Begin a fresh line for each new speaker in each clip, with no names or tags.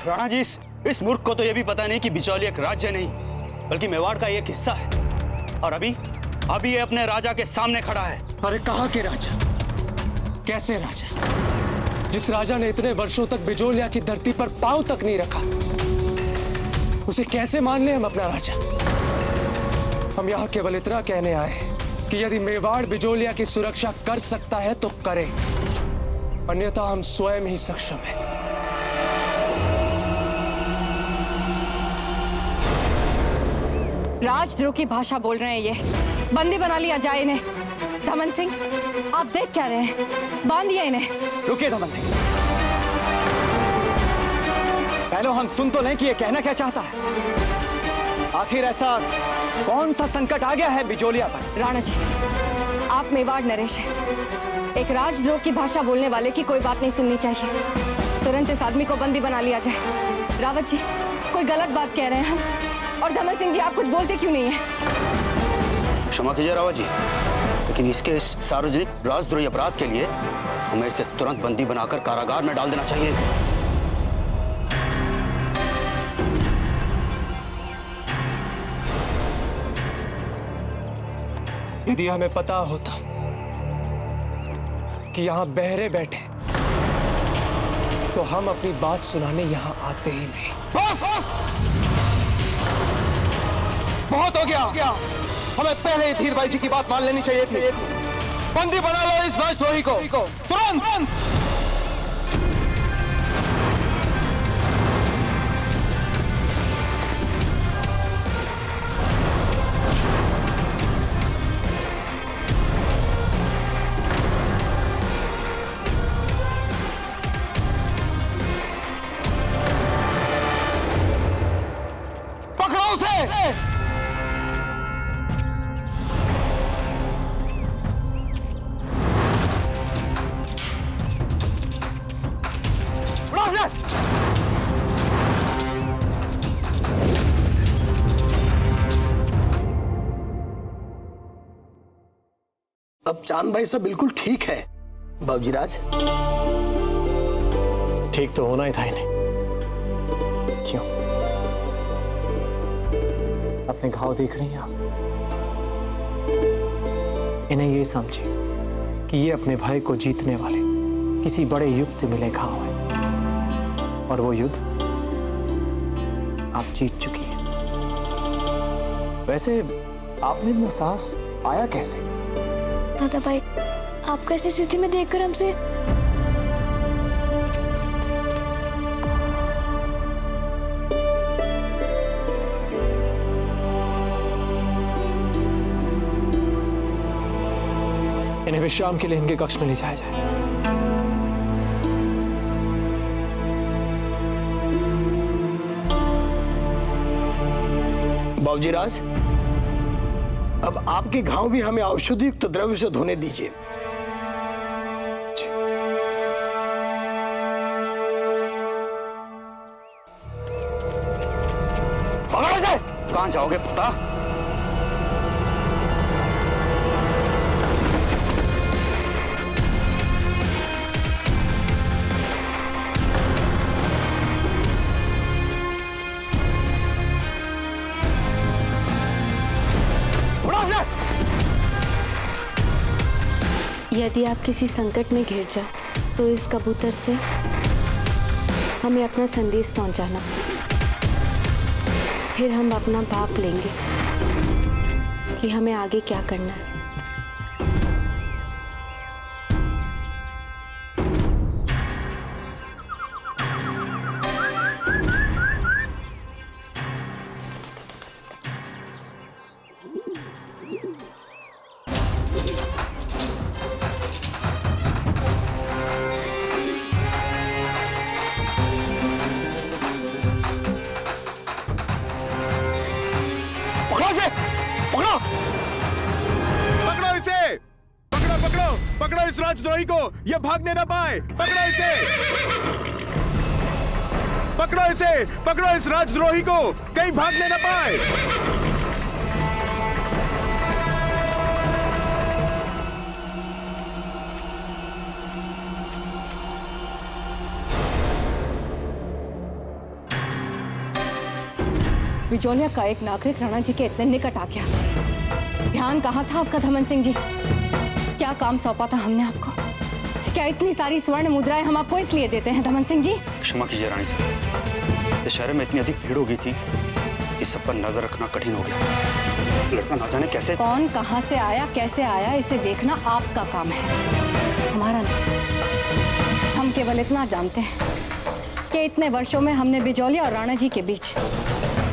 राणा जी, इस मूर्ख को तो यह भी पता नहीं कि बिचौली एक राज्य नहीं बल्कि मेवाड़ का एक हिस्सा है। और अभी ये अपने राजा के सामने खड़ा है।
अरे कहाँ के राजा? कैसे राजा? जिस राजा ने इतने वर्षों तक बिजोलिया की धरती पर पांव तक नहीं रखा, उसे कैसे मान ले हम अपना राजा? हम यहाँ केवल इतना कहने आए कि यदि मेवाड़ बिजोलिया की सुरक्षा कर सकता है तो करे, अन्यथा हम स्वयं ही सक्षम हैं।
राजद्रोह की भाषा बोल रहे हैं ये। बंदी बना लिया जाए इन्हें। धमन सिंह, आप देख क्या रहे हैं? बांधिए इन्हें।
रुकिए धमन सिंह, पहले हम सुन तो लें कि ये कहना क्या चाहता है। आखिर ऐसा कौन सा संकट आ गया है बिजोलिया पर?
राणा जी, आप मेवाड़ नरेश हैं। एक राजद्रोह की भाषा बोलने वाले की कोई बात नहीं सुननी चाहिए। तुरंत इस आदमी को बंदी बना लिया जाए। रावत जी, कोई गलत बात कह रहे हैं हम। और धमन सिंह जी, आप कुछ बोलते क्यों नहीं है?
क्षमा कीजिए रावत जी, लेकिन इसके इस सार्वजनिक राजद्रोही अपराध के लिए हमें इसे तुरंत बंदी बनाकर कारागार में डाल देना चाहिए।
यदि हमें पता होता कि यहां बहरे बैठे तो हम अपनी बात सुनाने यहां आते ही नहीं।
बस! बहुत हो गया। हमें पहले ही धीर भाई जी की बात मान लेनी चाहिए थी। बंदी बना लो इस राजद्रोही को तुरंत। पकड़ो उसे।
अब चांद भाई सब बिल्कुल ठीक है बाबूजीराज।
ठीक तो होना ही था इन्हें। क्यों? अपने घाव देख रही हैं आप? इन्हें ये समझिए कि ये अपने भाई को जीतने वाले किसी बड़े युद्ध से मिले घाव है, और वो युद्ध आप जीत चुकी हैं। वैसे आपने इतना साहस पाया कैसे?
दादा भाई, आपको ऐसी स्थिति में देखकर हमसे
इन्हें विश्राम के लिए इनके कक्ष में ले जाया जाए।
बाबूजीराज, अब आपके घाव भी हमें औषधियुक्त द्रव्य से धोने दीजिए।
पकड़ो जाए। कहां जाओगे पता?
यदि आप किसी संकट में घिर जाए तो इस कबूतर से हमें अपना संदेश पहुंचाना, फिर हम अपना भाप लेंगे कि हमें आगे क्या करना है।
पकड़ो इसे! पकड़ो इस राजद्रोही को, ये भागने ना पाए। पकड़ो इस राजद्रोही को, कहीं भागने ना पाए।
बिजोलिया का एक नागरिक राणा जी के इतने निकट आ गया। ध्यान कहाँ था आपका धमन सिंह जी? क्या काम सौंपा था हमने आपको? क्या इतनी सारी स्वर्ण मुद्राएं हम आपको इसलिए देते हैं धमन सिंह जी?
क्षमा कीजिए रानी साहब, इस शहर में इतनी अधिक भीड़ हो गई थी कि सब पर नजर रखना कठिन हो गया। लड़का ना जाने कैसे
कौन कहाँ से आया, कैसे आया, इसे देखना आपका काम है, हमारा नहीं। हम केवल इतना जानते हैं कि इतने वर्षों में हमने बिजोलिया और राणा जी के बीच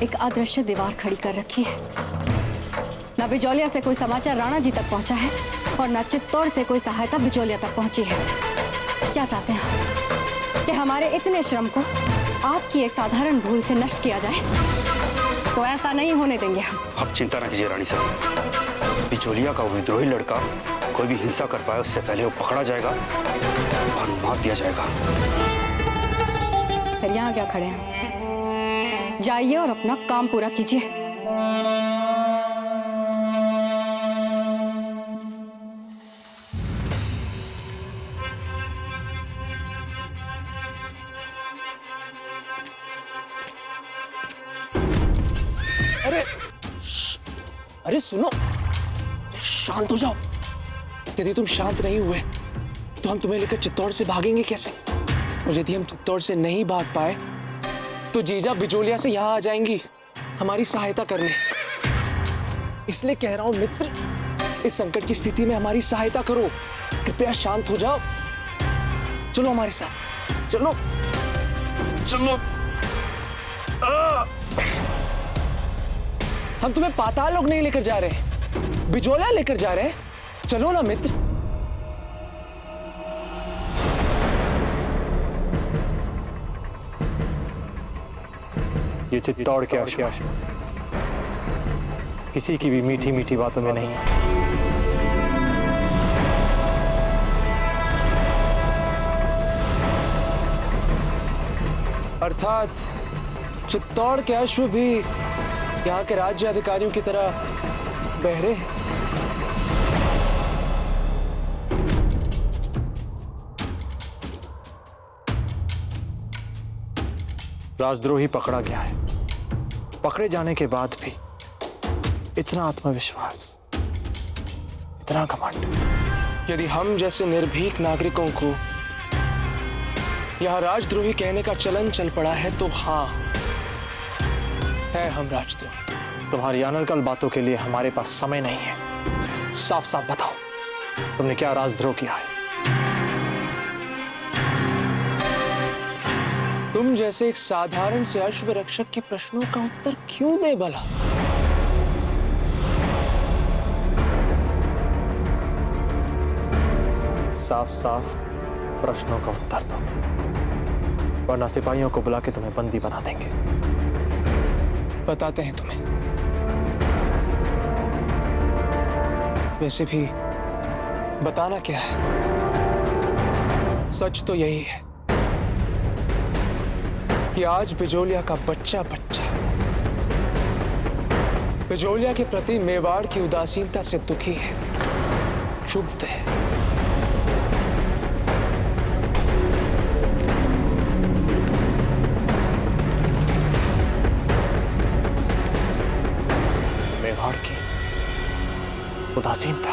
एक अदृश्य दीवार खड़ी कर रखी है। न बिजोलिया से कोई समाचार राणा जी तक पहुंचा है और न चित्तौड़ से कोई सहायता बिजोलिया तक पहुंची है। क्या चाहते हैं आप? कि हमारे इतने श्रम को आपकी एक साधारण भूल से नष्ट किया जाए? तो ऐसा नहीं होने देंगे हम।
आप चिंता ना कीजिए रानी साहब, बिचौलिया का विद्रोही लड़का कोई भी हिंसा कर पाए उससे पहले वो पकड़ा जाएगा और मार दिया जाएगा।
फिर यहाँ क्या खड़े हैं? जाइए और अपना काम पूरा कीजिए।
अरे सुनो, शांत हो जाओ। यदि तुम शांत नहीं हुए तो हम तुम्हें लेकर चित्तौड़ से भागेंगे कैसे? और यदि हम चित्तौड़ से नहीं भाग पाए तो जीजा बिजोलिया से यहाँ आ जाएंगी हमारी सहायता करने। इसलिए कह रहा हूं मित्र, इस संकट की स्थिति में हमारी सहायता करो। कृपया शांत हो जाओ। चलो हमारे साथ, चलो चलो। हम तुम्हें पाताल लोग नहीं लेकर जा रहे, बिजोलिया लेकर जा रहे हैं। चलो ना मित्र।
ये चित्तौड़ के अश्व किसी की भी मीठी मीठी बातों में नहीं है।
अर्थात चित्तौड़ के अश्व भी यहाँ के राज्य अधिकारियों की तरह बहरे हैं।
राजद्रोही पकड़ा गया है। पकड़े जाने के बाद भी इतना आत्मविश्वास, इतना घमंड।
यदि हम जैसे निर्भीक नागरिकों को यहाँ राजद्रोही कहने का चलन चल पड़ा है तो हाँ, है हम राजद्रोही।
तुम्हारी अनर्गल बातों के लिए हमारे पास समय नहीं है। साफ साफ बताओ, तुमने क्या राजद्रोह किया है?
तुम जैसे एक साधारण से अश्व रक्षक के प्रश्नों का उत्तर क्यों दे भला?
साफ साफ प्रश्नों का उत्तर दो, वरना सिपाहियों को बुला के तुम्हें बंदी बना देंगे।
बताते हैं तुम्हें। वैसे भी बताना क्या है, सच तो यही है कि आज बिजोलिया का बच्चा बिजोलिया के प्रति मेवाड़ की उदासीनता से दुखी है, क्षुब्ध है।
मेवाड़ की उदासीनता?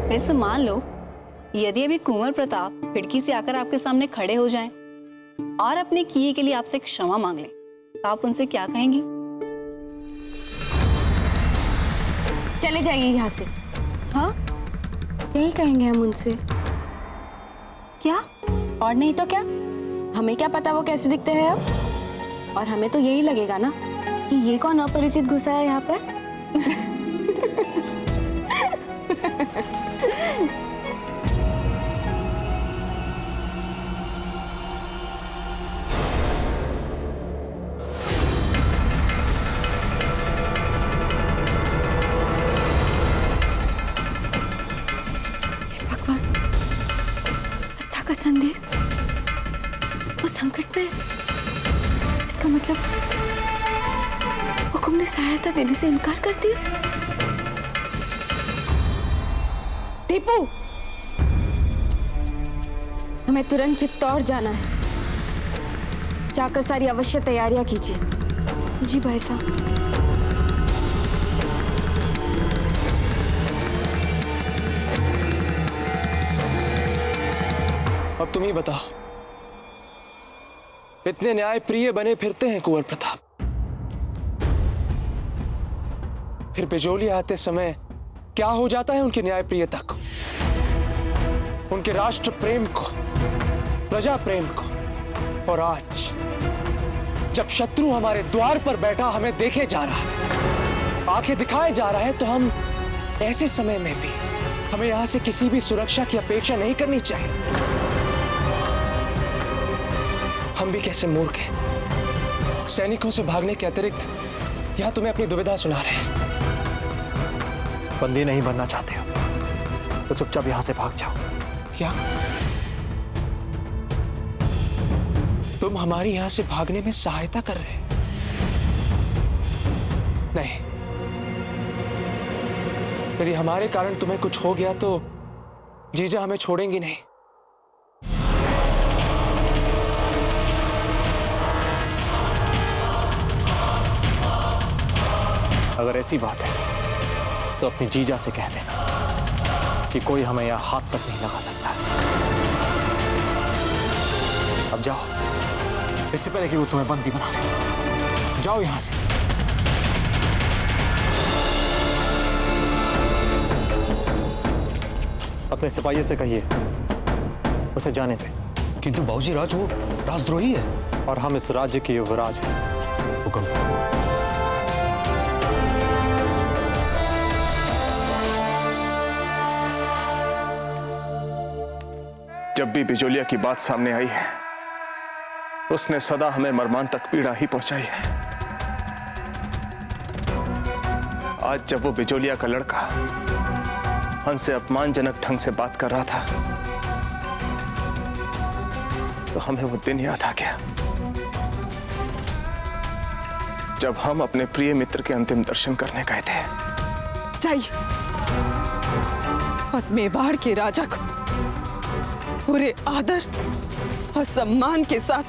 वैसे मान लो यदि अभी कुंवर प्रताप खिड़की से आकर आपके सामने खड़े हो जाएं और अपने किए के लिए आपसे क्षमा मांग लें, तो आप उनसे क्या कहेंगी?
चले जाइए यहाँ से।
हाँ,
यही कहेंगे हम उनसे।
क्या?
और नहीं तो क्या, हमें क्या पता वो कैसे दिखते हैं अब। और हमें तो यही लगेगा ना कि ये कौन अपरिचित घुसा है यहाँ पर। का संदेश वो संकट में, इसका मतलब हुकुम ने सहायता देने से इनकार कर दिया। दीपू, हमें तुरंत चित्तौड़ जाना है। जाकर सारी आवश्यक तैयारियां कीजिए।
जी भाई साहब।
अब तुम ही बताओ, इतने न्याय प्रिय बने फिरते हैं कुंवर प्रताप, फिर बिजोलिया आते समय क्या हो जाता है उनकी न्याय प्रियता को, उनके राष्ट्र प्रेम को, प्रजा प्रेम को। और आज जब शत्रु हमारे द्वार पर बैठा हमें देखे जा रहा है, आंखें दिखाए जा रहा है, तो हम ऐसे समय में भी हमें यहां से किसी भी सुरक्षा की अपेक्षा नहीं करनी चाहिए। हम भी कैसे मूर्ख हैं, सैनिकों से भागने के अतिरिक्त यहां तुम्हें अपनी दुविधा सुना रहे हैं।
बंदी नहीं बनना चाहते हो तो चुपचाप यहां से भाग जाओ।
क्या तुम हमारी यहां से भागने में सहायता कर रहे हैं? नहीं, यदि हमारे कारण तुम्हें कुछ हो गया तो जीजा हमें छोड़ेंगी नहीं।
अगर ऐसी बात है तो अपनी जीजा से कह देना कि कोई हमें यहां हाथ तक नहीं लगा सकता। अब जाओ, इससे पहले कि वो तुम्हें बंदी बना ले। जाओ यहां से। अपने सिपाहियों से कहिए उसे जाने दे।
किंतु बाबूजी, राज वो राजद्रोही है
और हम इस राज्य के युवराज हैं।
हुक्म।
जब भी बिजोलिया की बात सामने आई है, उसने सदा हमें मर्मांतक पीड़ा ही पहुंचाई है। आज जब वो बिजोलिया का लड़का हमसे अपमानजनक ढंग से बात कर रहा था, तो हमें वो दिन याद आ गया जब हम अपने प्रिय मित्र के अंतिम दर्शन करने गए थे।
जाइए और मेवाड़ के राजा को पूरे आदर और सम्मान के साथ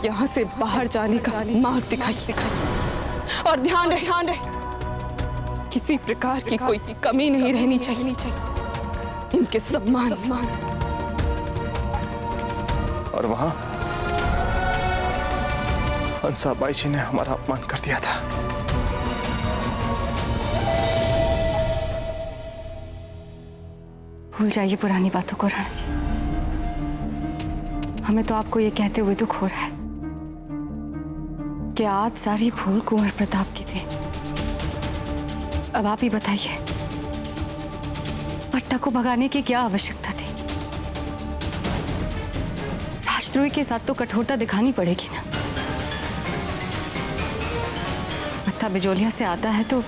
यहाँ से बाहर जाने का मार्ग दिखाइए। और ध्यान रहे किसी प्रकार की कोई कमी नहीं रहनी चाहिए इनके सम्मान।
और वहां हंसाबाई जी ने हमारा अपमान कर दिया था।
भूल जाइए पुरानी बातों को राणा जी। हमें तो आपको ये कहते हुए दुख हो रहा है कि आज सारी भूल कुंवर प्रताप की थी। अब आप ही बताइए, पट्टा को भगाने की क्या आवश्यकता थी? राजद्रोही के साथ तो कठोरता दिखानी पड़ेगी ना। पत्ता बिजोलिया से आता है तो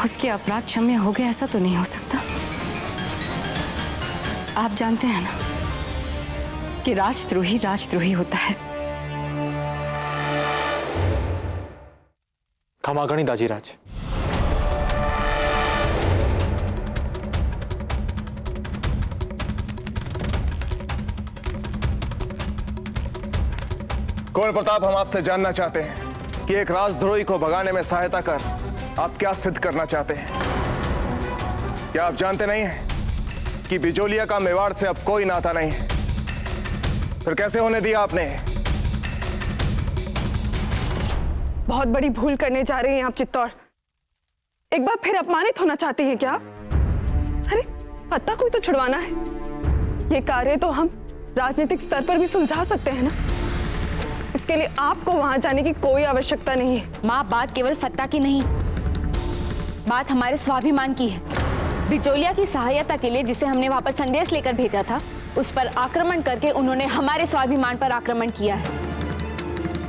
उसके अपराध क्षम्य हो गए, ऐसा तो नहीं हो सकता। आप जानते हैं ना कि राजद्रोही राजद्रोही होता है।
खमागणी दाजीराज।
कुंवर प्रताप, हम आपसे जानना चाहते हैं कि एक राजद्रोही को भगाने में सहायता कर आप क्या सिद्ध करना चाहते हैं? क्या आप जानते नहीं हैं कि बिजोलिया का मेवाड़ से अब कोई नाता नहीं है? फिर कैसे होने दिया आपने?
बहुत बड़ी भूल करने जा रही हैं आप चित्तौड़। एक बार फिर अपमानित होना चाहती हैं क्या? अरे पत्ता को भी तो छुड़वाना है। ये कार्य तो हम राजनीतिक स्तर पर भी सुलझा सकते हैं ना। इसके लिए आपको वहां जाने की कोई आवश्यकता नहीं है।
माँ, बात केवल फत्ता की नहीं, बात हमारे स्वाभिमान की है। बिजोलिया की सहायता के लिए जिसे हमने वहां पर संदेश लेकर भेजा था, उस पर आक्रमण करके उन्होंने हमारे स्वाभिमान पर आक्रमण किया है।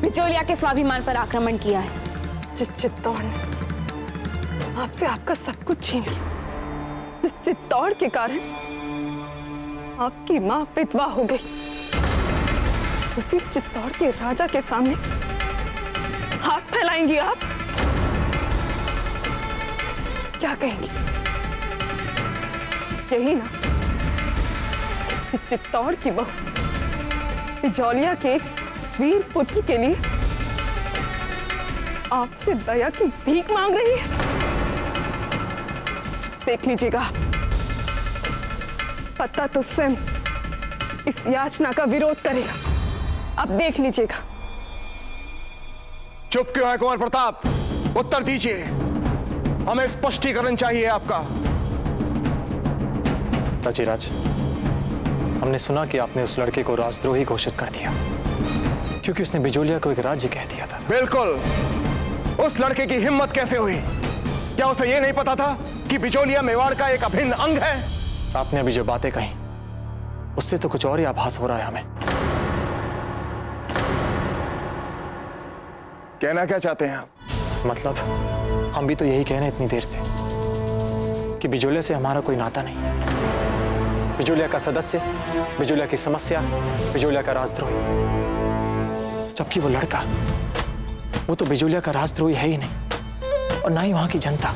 बिजोलिया के स्वाभिमान पर आक्रमण किया है।
जिस चित्तौड़ ने आपसे आपका सब कुछ छीन लिया, जिस चित्तौड़ के कारण आपकी मां विधवा हो गई, उसी चित्तौड़ के राजा के सामने हाथ फैलाएंगी आप? क्या कहेंगी? यही ना कि चित्तौड़ की बहू बिजौलिया के वीर पुत्र के लिए आपसे दया की भीख मांग रही है। देख लीजिएगा, पता तो स्वयं इस याचना का विरोध करेगा। अब देख लीजिएगा।
चुप क्यों है कुंवर प्रताप? उत्तर दीजिए, हमें स्पष्टीकरण चाहिए आपका।
तजीराज, हमने सुना कि आपने उस लड़के को राजद्रोही घोषित कर दिया क्योंकि उसने बिजोलिया को एक राज्य कह दिया था।
बिल्कुल। उस लड़के की हिम्मत कैसे हुई? क्या उसे यह नहीं पता था कि बिजोलिया मेवाड़ का एक अभिन्न अंग है?
आपने अभी जो बातें कही उससे तो कुछ और ही आभास हो रहा है हमें।
कहना क्या चाहते हैं आप?
मतलब हम भी तो यही कह रहे हैं इतनी देर से कि बिजोलिया से हमारा कोई नाता नहीं। बिजोलिया का सदस्य, बिजोलिया की समस्या, बिजोलिया का राजद्रोही, जबकि वो लड़का, वो तो बिजोलिया का राजद्रोही है ही नहीं और ना ही वहां की जनता।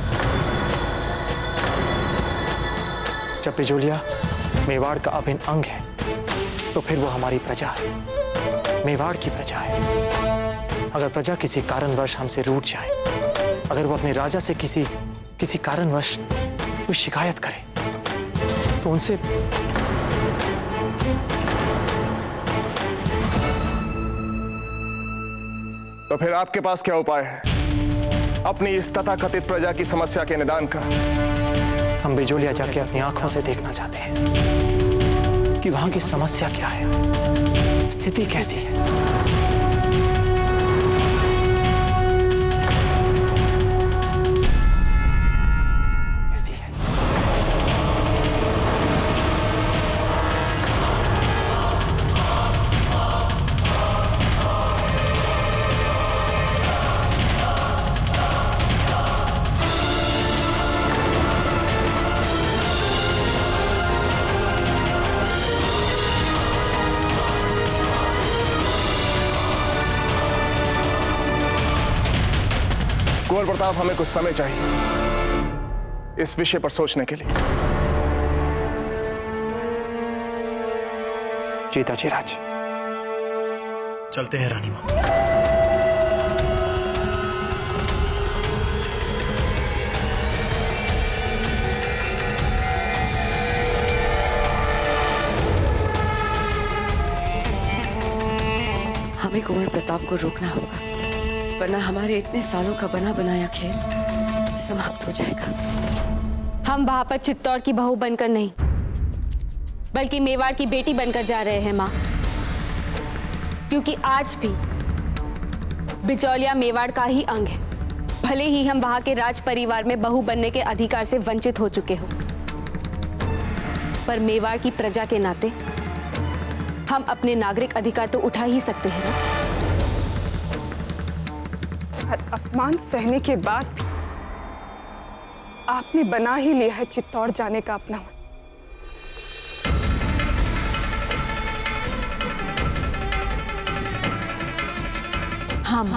जब बिजोलिया मेवाड़ का अभिन्न अंग है तो फिर वो हमारी प्रजा है, मेवाड़ की प्रजा है। अगर प्रजा किसी कारणवश हमसे रूठ जाए, अगर वो अपने राजा से किसी कारणवश कोई शिकायत करे तो उनसे
तो फिर आपके पास क्या उपाय है अपनी इस तथाकथित प्रजा की समस्या के निदान का?
हम बिजोलिया जाके अपनी आंखों से देखना चाहते हैं कि वहां की समस्या क्या है, स्थिति कैसी है।
कुंवर प्रताप, हमें कुछ समय चाहिए इस विषय पर सोचने के लिए।
जी तजीराज। चलते हैं रानी मां।
हमें कुंवर प्रताप को रोकना होगा, वरना हमारे इतने सालों का बना बनाया खेल समाप्त हो जाएगा।
हम वहां पर चित्तौड़ की बहू बनकर नहीं, बल्कि मेवाड़ की बेटी बनकर जा रहे हैं मां, क्योंकि आज भी बिजौलिया मेवाड़ का ही अंग है। भले ही हम वहां के राज परिवार में बहू बनने के अधिकार से वंचित हो चुके हो, पर मेवाड़ की प्रजा के नाते हम अपने नागरिक अधिकार तो उठा ही सकते हैं ना।
और अपमान सहने के बाद भी आपने बना ही लिया है चित्तौड़ जाने का अपना मन।
हम